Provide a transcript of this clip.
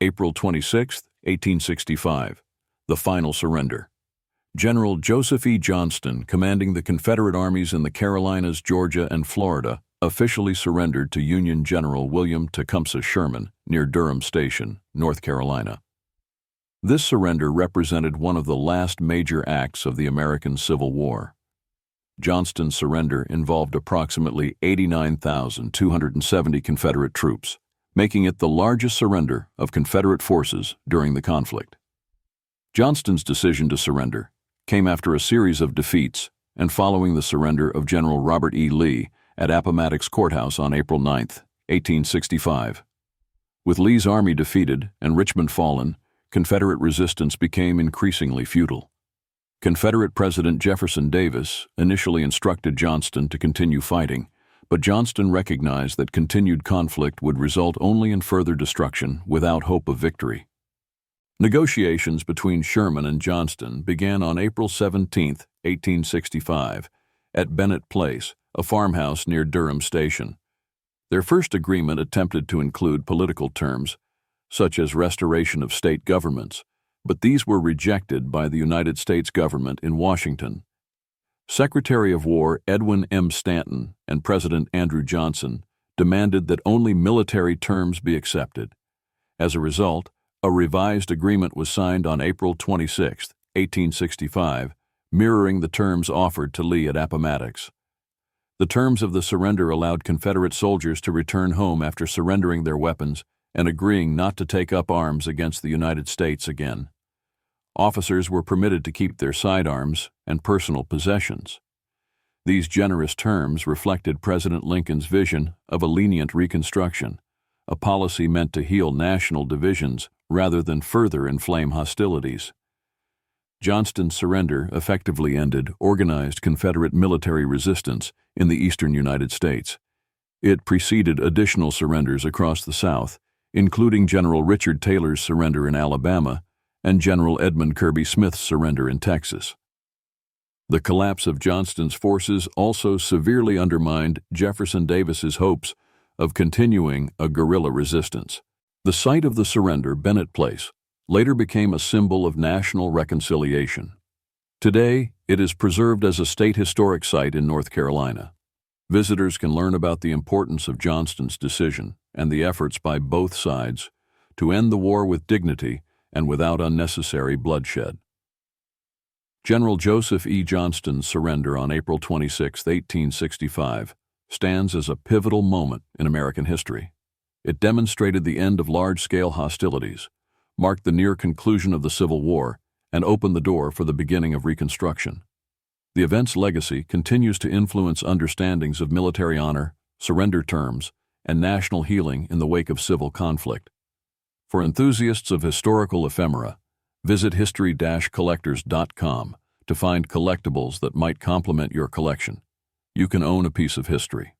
April 26, 1865. The final surrender. General Joseph E. Johnston, commanding the Confederate armies in the Carolinas, Georgia, and Florida, officially surrendered to Union General William Tecumseh Sherman near Durham Station, North Carolina. This surrender represented one of the last major acts of the American Civil War. Johnston's surrender involved approximately 89,270 Confederate troops, making it the largest surrender of Confederate forces during the conflict. Johnston's decision to surrender came after a series of defeats and following the surrender of General Robert E. Lee at Appomattox Courthouse on April 9, 1865. With Lee's army defeated and Richmond fallen, Confederate resistance became increasingly futile. Confederate President Jefferson Davis initially instructed Johnston to continue fighting, but Johnston recognized that continued conflict would result only in further destruction without hope of victory. Negotiations between Sherman and Johnston began on April 17, 1865, at Bennett Place, a farmhouse near Durham Station. Their first agreement attempted to include political terms, such as restoration of state governments, but these were rejected by the United States government in Washington. Secretary of War Edwin M. Stanton and President Andrew Johnson demanded that only military terms be accepted. As a result, a revised agreement was signed on April 26, 1865, mirroring the terms offered to Lee at Appomattox. The terms of the surrender allowed Confederate soldiers to return home after surrendering their weapons and agreeing not to take up arms against the United States again. Officers were permitted to keep their sidearms and personal possessions. These generous terms reflected President Lincoln's vision of a lenient Reconstruction, a policy meant to heal national divisions rather than further inflame hostilities. Johnston's surrender effectively ended organized Confederate military resistance in the eastern United States. It preceded additional surrenders across the South, including General Richard Taylor's surrender in Alabama and General Edmund Kirby Smith's surrender in Texas. The collapse of Johnston's forces also severely undermined Jefferson Davis's hopes of continuing a guerrilla resistance. The site of the surrender, Bennett Place, later became a symbol of national reconciliation. Today, it is preserved as a state historic site in North Carolina. Visitors can learn about the importance of Johnston's decision and the efforts by both sides to end the war with dignity and without unnecessary bloodshed. General Joseph E. Johnston's surrender on April 26, 1865, stands as a pivotal moment in American history. It demonstrated the end of large-scale hostilities, marked the near conclusion of the Civil War, and opened the door for the beginning of Reconstruction. The event's legacy continues to influence understandings of military honor, surrender terms, and national healing in the wake of civil conflict. For enthusiasts of historical ephemera, visit history-collectors.com to find collectibles that might complement your collection. You can own a piece of history.